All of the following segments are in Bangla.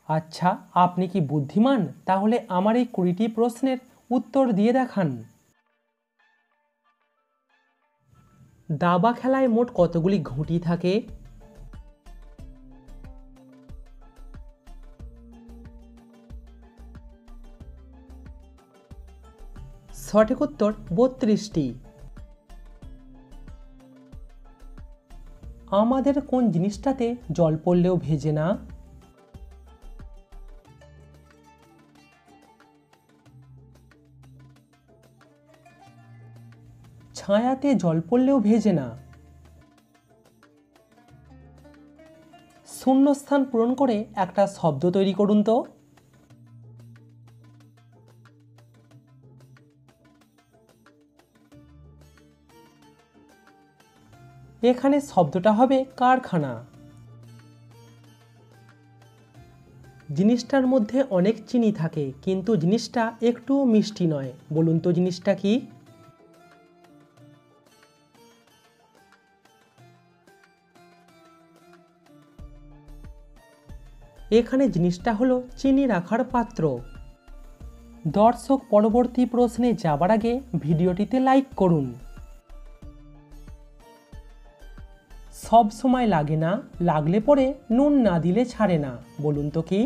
আচ্ছা, আপনি কি বুদ্ধিমান? তাহলে আমার এই 20টি প্রশ্নের উত্তর দিয়ে দেখান। দাবা খেলায় মোট কতগুলি ঘুঁটি থাকে? সঠিক উত্তর 32টি। আমাদের কোন জিনিসটাতে জল পড়লেও ভেজে না? ছায়াতে জল পড়লেও ভেজে না। শূন্যস্থান পূরণ করে একটা শব্দ তৈরি করুন তো। এখানে শব্দটা হবে কারখানা। জিনিসটার মধ্যে অনেক চিনি থাকে কিন্তু জিনিসটা একটুও মিষ্টি নয়, বলুন তো জিনিসটা কি? এখানে জিনিসটা হলো চিনি রাখার পাত্র। দর্শক, পরবর্তী প্রশ্নে যাবার আগে ভিডিওটিতে লাইক করুন। সব সময় লাগে না, লাগলে পরে নুন না দিলে ছাড়ে না, বলুন তো কি?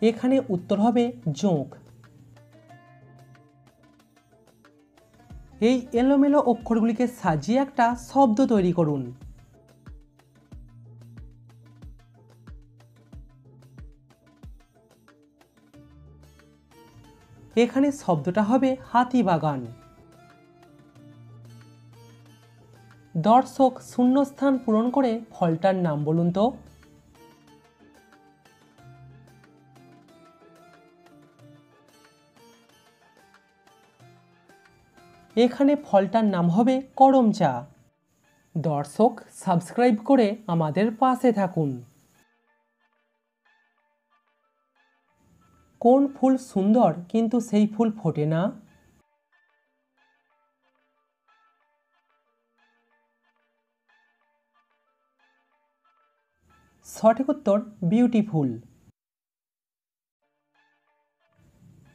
এখানে উত্তর হবে জোঁক। এই এলোমেলো অক্ষরগুলিকে সাজিয়ে একটা শব্দ তৈরি করুন। এখানে শব্দটা হবে হাতিবাগান। দর্শক, শূন্যস্থান পূরণ করে ফলটার নাম বলুন তো। এখানে ফলটার নাম হবে করম চা। দর্শক, সাবস্ক্রাইব করে আমাদের পাশে থাকুন। কোন ফুল সুন্দর কিন্তু সেই ফুল ফোটে না? সঠিক উত্তর বিউটিফুল।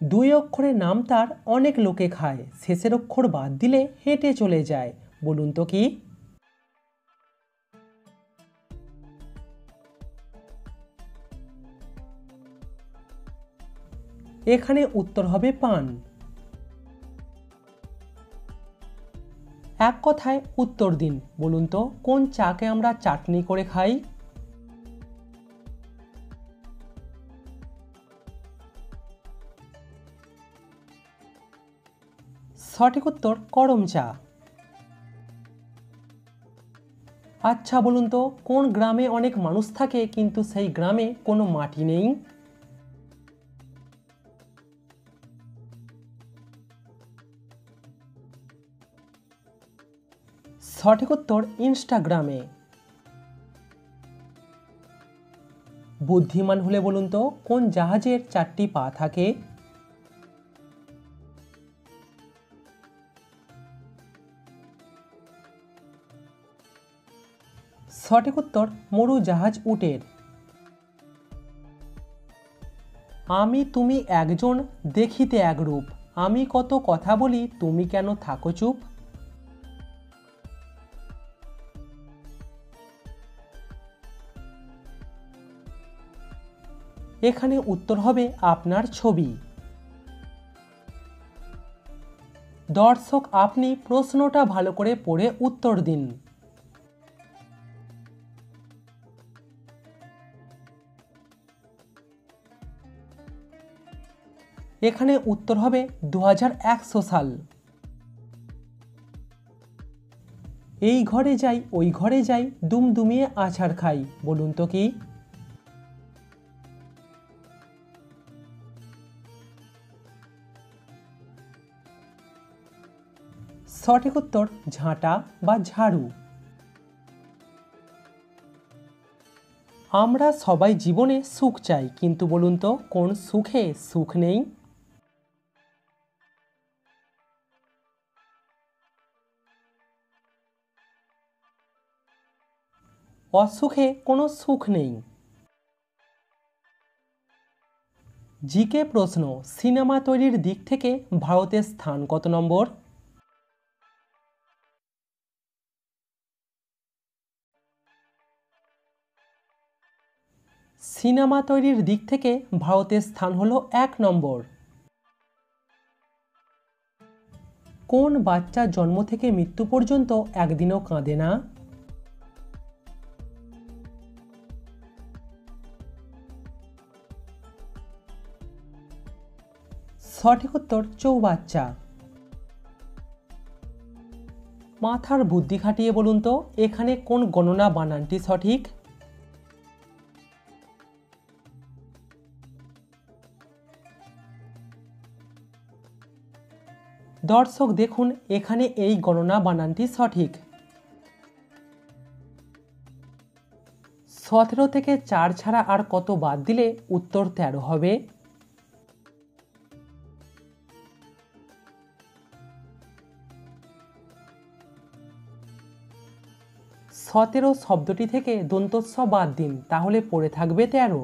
2 অক্ষরের নাম তার অনেক লোকে খায়, শেষের অক্ষর বাদ দিলে হেঁটে চলে যায়, বলুন তো কি? এখানে উত্তর হবে পান। এক কথায় উত্তর দিন, বলুন তো কোন চাকে আমরা চাটনি করে খাই? সঠিক উত্তর করম চা। আচ্ছা বলুন তো, কোন গ্রামে অনেক মানুষ থাকে কিন্তু সেই গ্রামে কোনো মাটি নেই? সঠিক উত্তর ইনস্টাগ্রামে। বুদ্ধিমান হলে বলুন তো কোন জাহাজের 4টি পা থাকে? সঠিক উত্তর মরু জাহাজ উটের। আমি তুমি একজন, দেখিতে একরূপ, আমি কত কথা বলি তুমি কেন থাকো চুপ? এখানে উত্তর হবে আপনার ছবি। দর্শক, আপনি প্রশ্নটা ভালো করে পড়ে উত্তর দিন। এখানে উত্তর হবে 2100 সাল। এই ঘরে যাই ওই ঘরে যাই, দুমদুমিয়ে আছাড় খাই, বলুন তো কি? সঠিক উত্তর ঝাঁটা বা ঝাড়ু। আমরা সবাই জীবনে সুখ চাই কিন্তু বলুন তো কোন সুখে সুখ নেই? অসুখে কোনো সুখ নেই। জিকে প্রশ্ন, সিনেমা তৈরির দিক থেকে ভারতের স্থান কত নম্বর? সিনেমা তৈরির দিক থেকে ভারতের স্থান হলো 1 নম্বর। কোন বাচ্চা জন্ম থেকে মৃত্যু পর্যন্ত একদিনও কাঁদে না? সঠিক উত্তর চৌবাচ্চা। মাথার বুদ্ধি খাটিয়ে বলুন তো এখানে কোন গণনা বানানটি সঠিক? দর্শক দেখুন এখানে এই গণনা বানানটি সঠিক। 17 থেকে 4 ছাড়া আর কত বাদ দিলে উত্তর 13 হবে? 17 শব্দটি থেকে দন্তস্ব বাদ দিন, তাহলে পড়ে থাকবে 13।